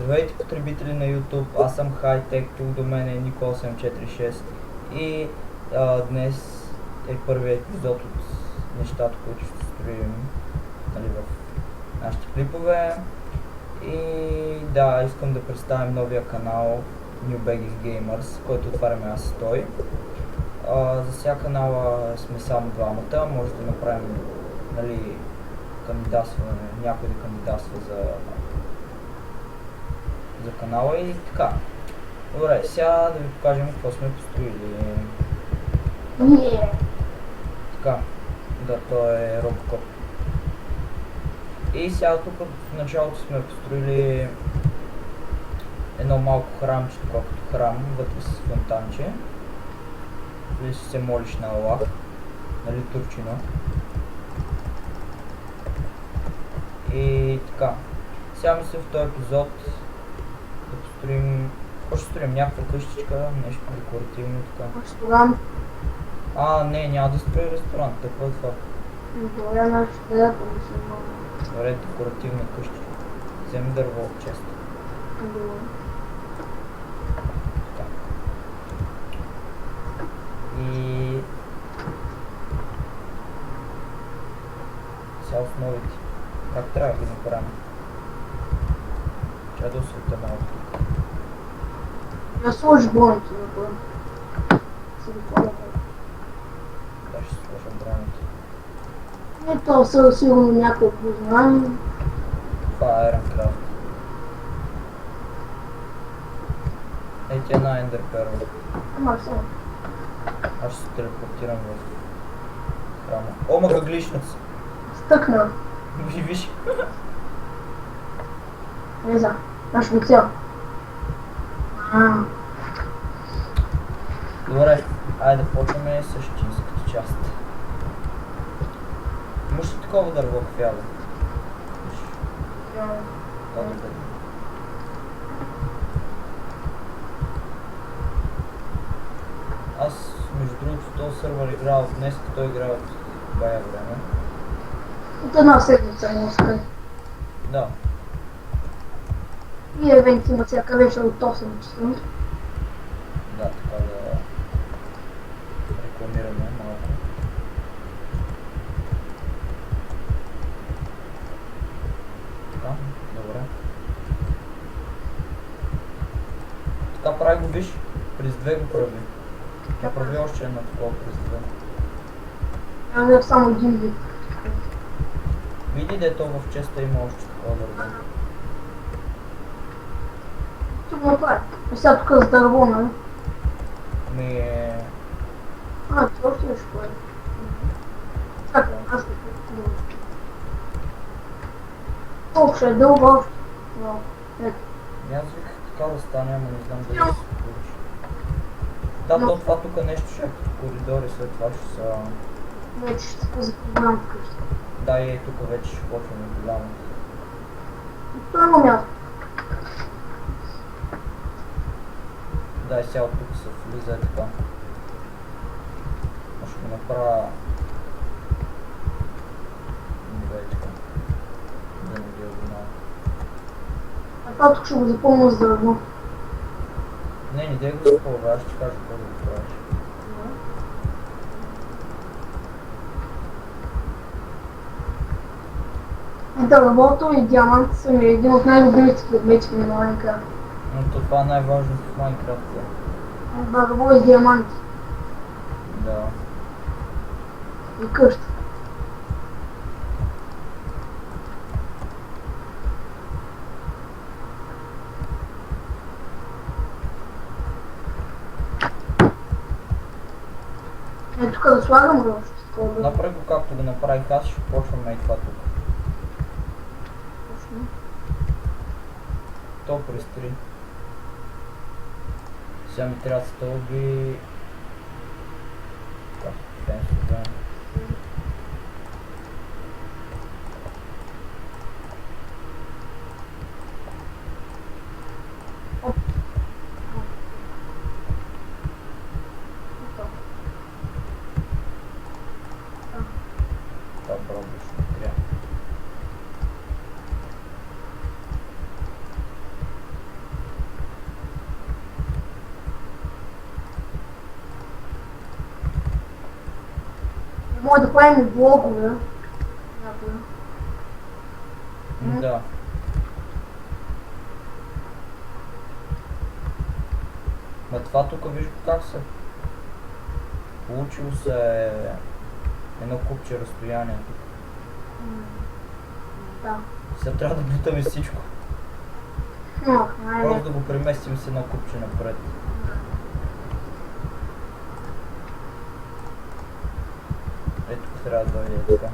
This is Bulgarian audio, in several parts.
Здравейте, потребители на YouTube, аз съм Hightech, тук до мен е Nico846 и днес е първият епизод от нещата, които ще строим, нали, в нашите клипове. И да, искам да представим новия канал New Begis Gamers, който отваряме аз и той. За сега канала сме само двамата, може да направим, нали, кандидатстване, някой да кандидатства за канала и така. Добре, сега да ви покажем какво сме построили. Така, да, то е Robocop. И сега тук в началото сме построили едно малко храмче, такова като храм, вътре с фонтанче. Или си се молиш на Аллах, нали, турчино. И така, сега мисля в този епизод да построим, какво ще строим, някаква къщичка, нещо декоративно така. Ресторант. Не, няма да строи ресторант, какво е това? Добре, нашето приятел да се много. Добре, декоративна къщичка. Вземи дърво от чест. Добре. Така. И сега основите. Как трябва да ги направим? Трябва да осветя малко тук. Я сложи бронито, напълно. Да, ще сложа бронито. Ето са сигурно някой познае. Това е Ironcraft. Ей ти една Ender Pearl. Ама сега. Аз ще се телепортирам в храма. О, мага глишнац! Стъкна. Виж. Не знам. Наш го цял. Добре, айде да почваме същинската част. Имаш ли такова дърво кафява? Виж. Това да бъде. Аз, между другото, в този сървър играл днес, той играл от бая време. От една седмица не успе. Да. И евент има всяка вечер от 8 часа. Да, така да рекламираме малко. Така, добре. Така прави го, виж, през две го прави. Направи още едно такова през две. Няма само един вид. Види, дето в честа има още такова дърво. Тук го направи. А сега тук с дърво, нали? Това още нещо прави. Чакай, аз не знам. Колко ще е дълго още? Но, ето. Аз виках така да стане, ама не знам дали ще се получи. Да, то това тук нещо ще е като коридори, след това ще са... Вече ще се запознавам вкъщи. Да, и тук вече ще почваме голямо. Това е място. Да, и сега от тук се влиза е така. Ще го направя... Добре, така. Да не диагонал. А това тук ще го запълня с дърво. Не дей го запълва, аз ще кажа какво да го правиш. Дървото и диамант са ми един от най-добрите предмети на Майнкрафт. Но то това е най-важното в Майнкрафт. Дърво и диаманти. Да. И къща. Е, тук да слагам ли още такова? Направи го както го направих аз, ще почваме и това тук. Точно. То през 3. Сега ми трябва стълби... Так, фенсове. Това пробваш, не трябва. Може да правим и влогове. Някои. Да. Ма това тук виж как се... Получило се едно купче разстояние тук. Да. Сега трябва да бутаме всичко. Просто да го преместим с едно купче напред. Ето тук трябва да дойде така.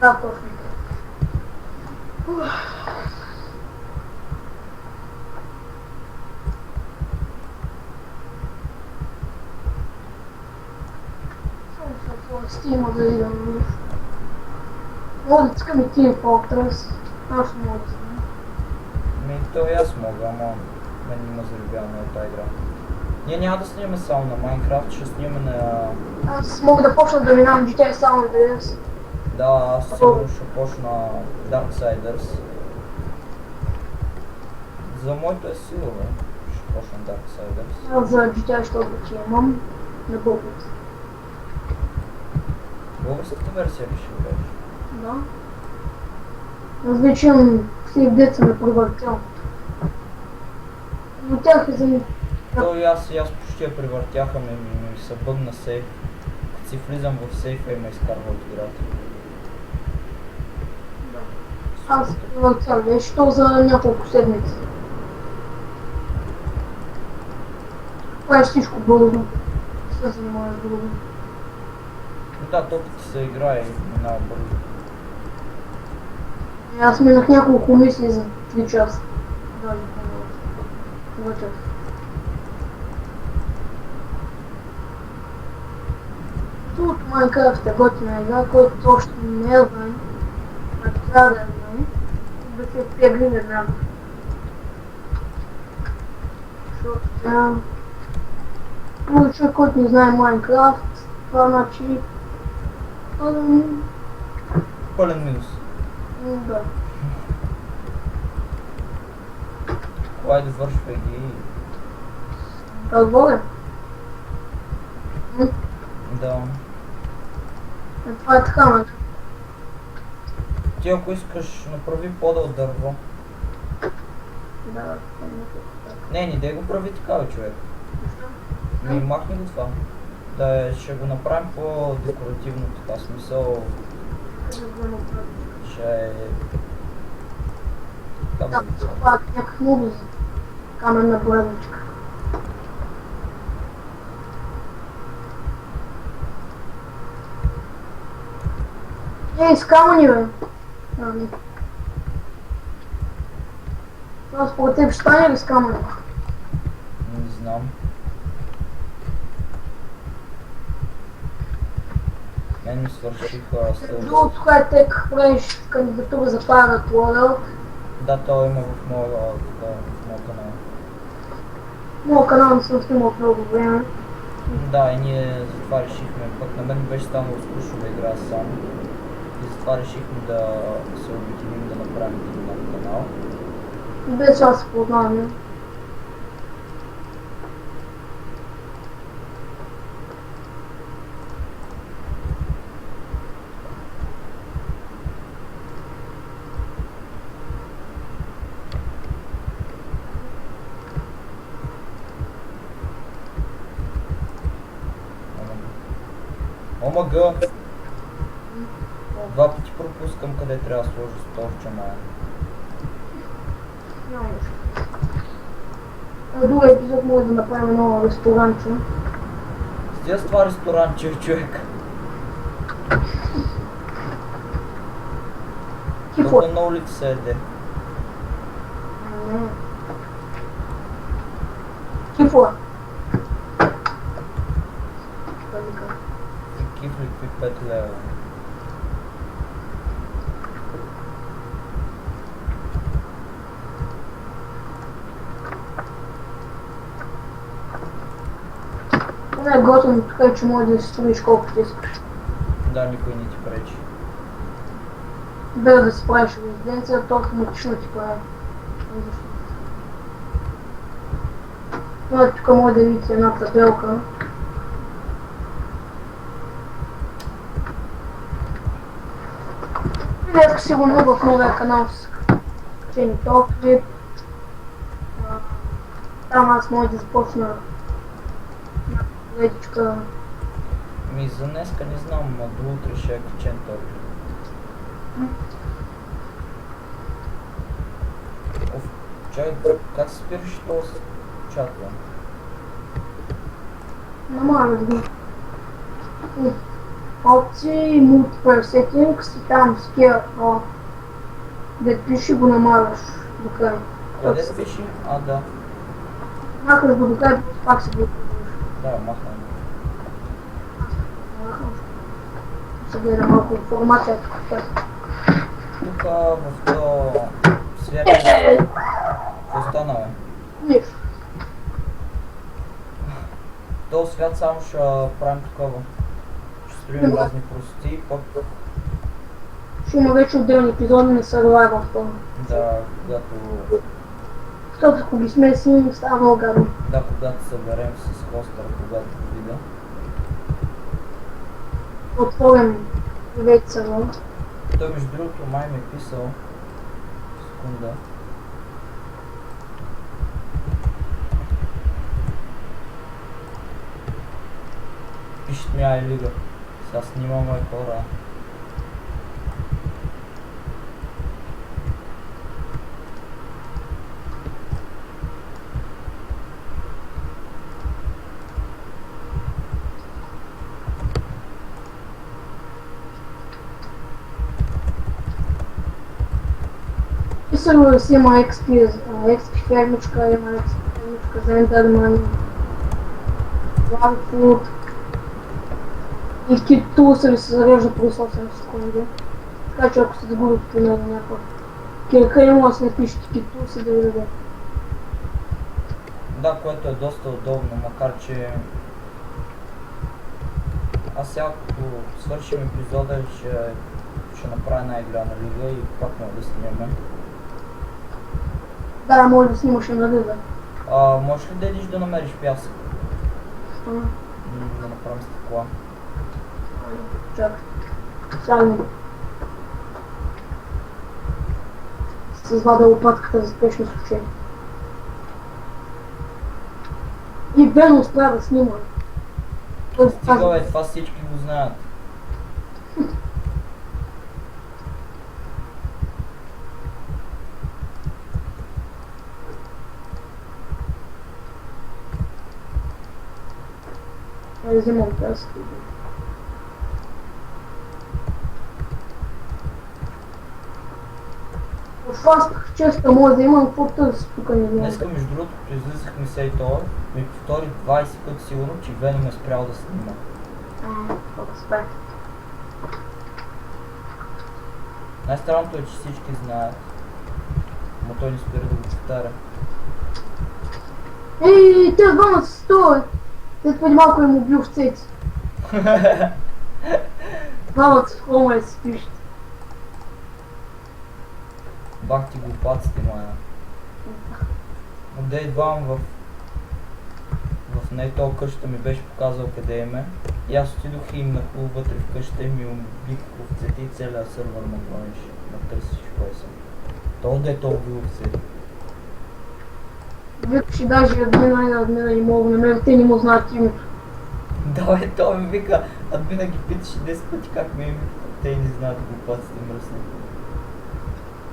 Да, точно. Стима да видим. Мога да искам и Team Fortress. Аз не мога да знам. То и аз мога, ама мен не ме заребява на тази игра. Ние няма да снимаме само на Minecraft, ще снимаме на... Аз мога да почна да минавам GTA само на DS. Да, аз сигурно ще почна Darksiders. За моето е сигурно. Ще почна Darksiders. Аз за GTA ще обича имам на български. Българската версия ли ще беше? Да. Аз вече имам всеки деца ме превъртял. Но тях е за... То и аз почти я превъртяха, ми се бъгна сейф. Като си влизам в сейфа и ме изкарва от играта. Аз превъртял вече то за няколко седмици. Това е всичко бързо. Се занимава с друго. Да, топите се играе и минава бързо. Аз минах няколко мисии за 3 часа. Даже по 2 часа. Тут Minecraft е готина игра, който още не е знае. А трябва да знае. Да се пегли веднага. Защото трябва... Много човек, който не знае Minecraft, това значи... Пълен минус. Да. Хайде, вършвай ги. Какво е? Да. Това е така, ме. Ти ако искаш, направи пода от дърво. Да. Не дай го прави така, бе, човек. Махни го това. Да, ще го направим по-декоративно, така смисъл. Ще е... Да, това е някакъв много каменна боевичка. С камъни, бе. Това според теб ще стане ли с камъни? Не знам. Мен ми свършиха стълбите. Другото хай-тек правиш кандидатура за Pirate World. Да, то има в моя канал. Моя канал не съм снимал много време. Да, и ние затова решихме, пък на мен беше станало скучно да играя сам. И затова решихме да се обединим да направим един нов канал. Без аз се познаваме. Омага! Два пъти пропускам къде трябва да сложа столче, мая. Няма нищо. Друг епизод може да направим едно ресторанче. Стига с това ресторанче, човек. Кифо. Тук на улица се еде. Не. Кифо. Кифли какви 5 лева. Това е готино, така че може да си строиш колкото искаш. Да, никой не ти пречи. Без да си правиш резиденция, то автоматично ти прави. Но тук може да видите една табелка. Днес сигурно в новия канал с качени този клип. Там аз мога да започна някаква поредичка. Ми за днеска не знам, а до утре ще е качен този клип. Оф, чай, как се спираш този чат, бе? Намалят го. Опции, Multiplayer Settings и там ския, да пише го намаляш до край. Къде пише? А, да. Махаш го до край, пак се го Да, махнем. Ще гледа малко информация. Тук в този свят... Какво стана, бе? Нищо. В този свят само ще правим такова. Ще строим разни простоти, пък Ще има вече отделни епизоди на Survival в това. да, когато... Защото ако ги смесим, става много гадно. Да, когато съберем с хостър, когато видя. Отворим вече сервер. Той между другото май ми е писал. Секунда. Пишет ми лига. Сега снимаме хора. Писано си има XP фермичка, има XP фермичка за Enderman, Warfood и Kit Tools се зарежда при 8 секунди. Така че ако се загубят примерно някаква кирка, има да се напишете Kit Tools и да ви даде. Да, което е доста удобно, макар че... Аз сега като свършим епизода ще направя една игра на лига и пак мога да снимаме. Да, може да снимаш и на лига. Можеш ли да идиш да намериш пясък? Що? Да направим стъкла. Чакай. Сега ми с извада лопатката за спешни случаи. И Вено спря да снима. Стига бе, това всички го знаят. Взимам пясък. В фаст честа може да имам какво търси тук не знам. Днеска между другото, като излизахме сей това, ми повтори 20 пъти сигурно, че Вено ме е спрял да снима. Как спе. Най-странното е, че всички знаят. Но той не спира да го повтаря. Ей, те двама се стой! Те преди малко им убил в цеци. Двамата в хома и се пишат. Бах ти глупаците, мая. Отде идвам в то къщата ми беше показал къде име. И аз отидох и им нахлу вътре в къщата и ми убих овцете и целият сървър ме гониш. Ме търсиш кой съм. То де то убил овцете. Викаше даже админа и на админа не мога да намеря, те не му знаят името. Да, бе, той ми вика, админа ги питаше 10 пъти как ме име. Те не знаят глупаците мръсни.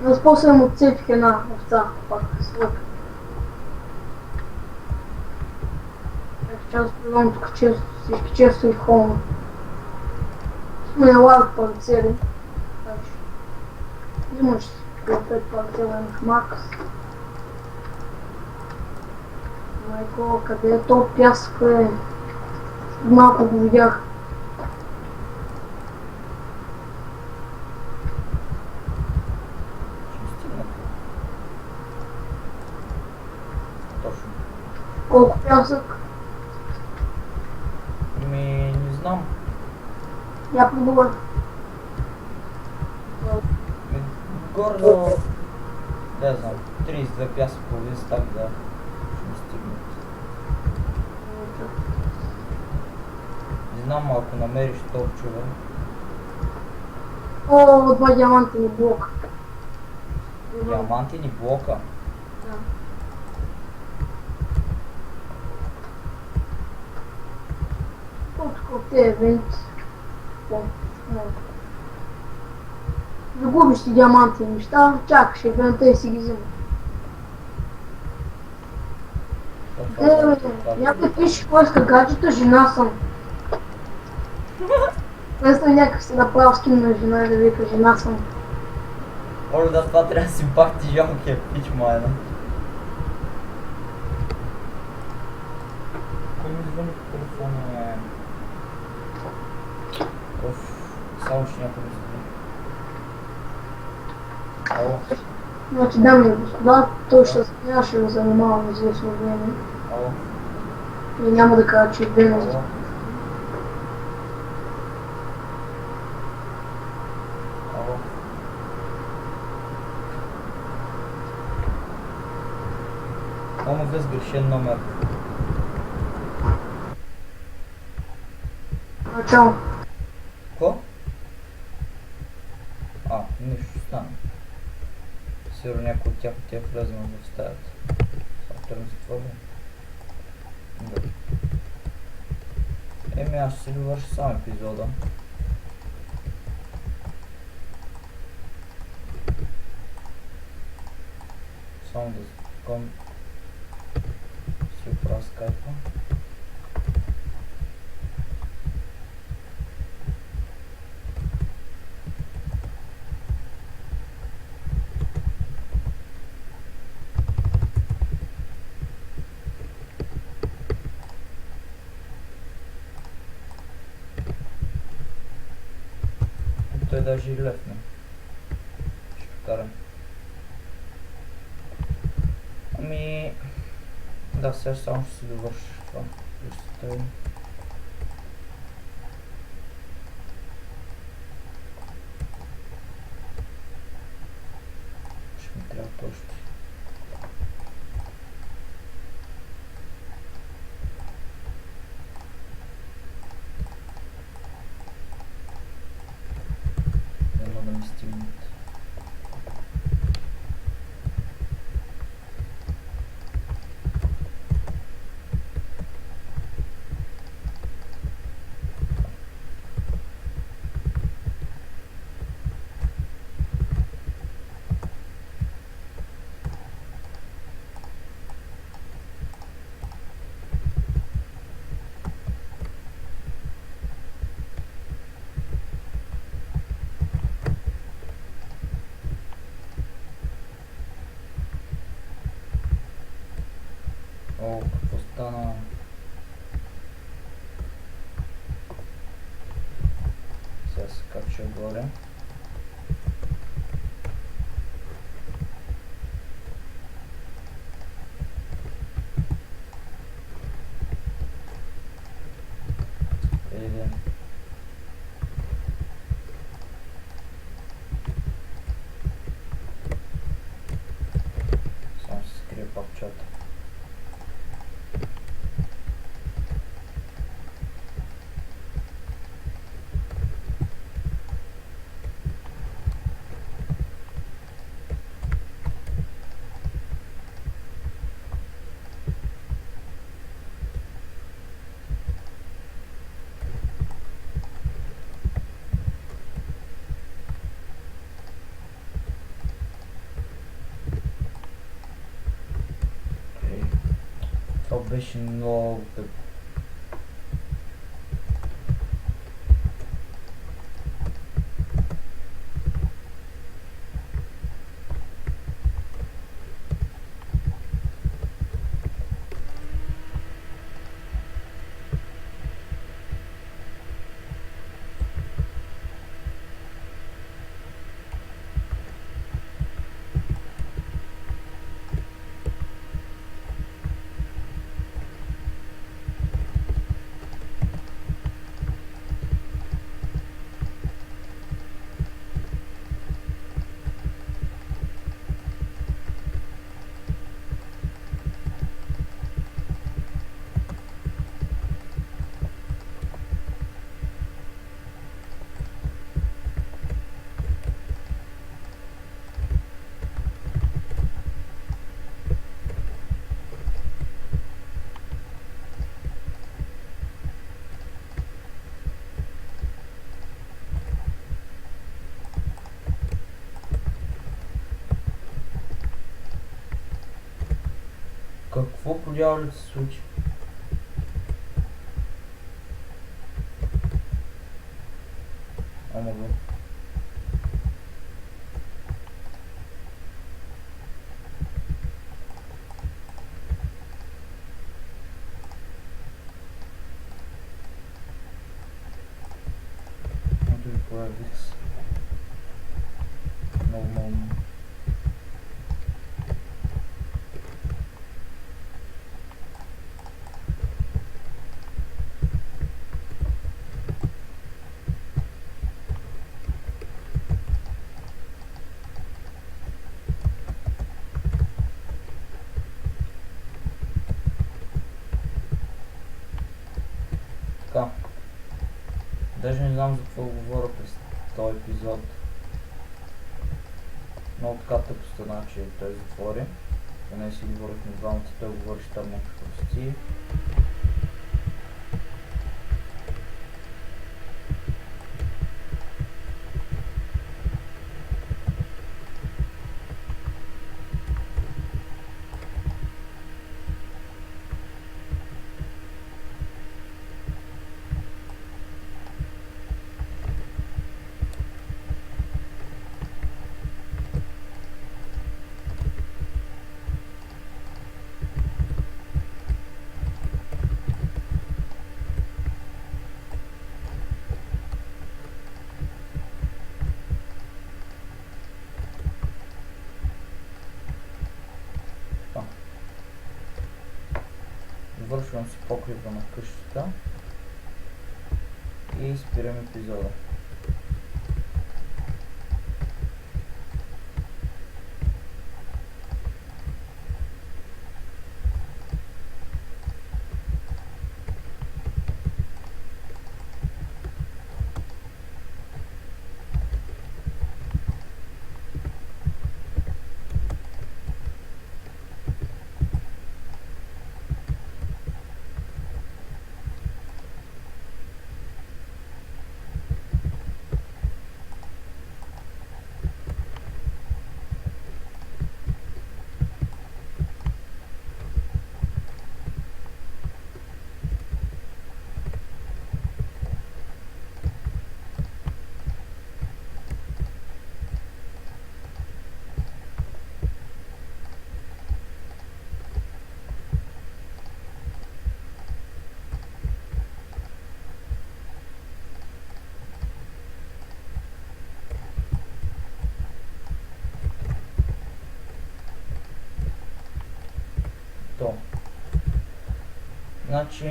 Аз после му отцепих една овца, пак свък. Част предавам тук често, всички често и в хома. Сме лагат парцели. Имаш си 5 парцела на Макс. Майко, къде е то пясък, бе? Малко го видях. Ще стигна тук. Точно. Колко пясък? Не знам. Я пробувах. Гордо... Не знам, 32 пясък половин стак да ще ми стигнат. Не знам, ако намериш този човек. О, два диамантени блока. Диамантини блока. Да. Тук те евенти. Загубиш ти диаманти и неща, чакаш евента и си ги взема. Някой пише, кой иска гаджета, жена съм. Вместо някакъв си направил скин на жена и да вика жена съм. Може да това трябва да си бахти жалкия пич майна. Кой ми звъни по телефона, е? Оф, само ще някой ми звъни. Ало, Значи, дами и господа, той ще ме занимава известно време. ало, И няма да кажа, че е време. ало. Ало. Омага сгрешен номер. Чао. Ко? Нищо стана. Сигурно някой от тях е влезнал в стаята. Софтуер ми затворя. Да. Аз ще си довърша сам епизода. Само да си оправя скайпа. Той даже и левне. Ще покарам. Да, сега само ще си довърши това. Представим. Ще ми трябва още. Няма да ми стигнат. О, какво стана? Сега се кача горе. Един. Само се скрия папчата. Това беше много тъпо. Какво по дяволите се случи? Ама го. Ето ви появих се. Много. Така. Даже не знам за какво говоря през този епизод. Много така тъпо стана, че той затвори. Поне си говорихме двамата, той говориш там някакви прости. Вършвам си покрива на къщата и спирам епизода. То. Значи,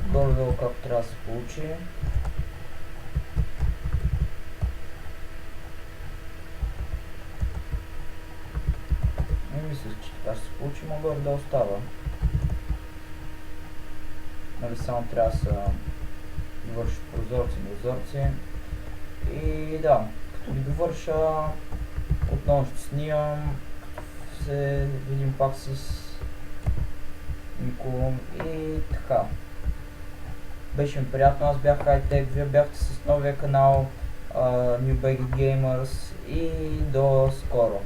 горе-долу как трябва да се получи. Не мисля, че така ще се получи, но горе да остава. Нали, само трябва да се довършат прозорци. И да, като ги довърша, отново ще снимам, като се видим пак с Нико и така. Беше ми приятно, аз бях Hightech, вие бяхте с новия канал New Baggy Gamers и до скоро.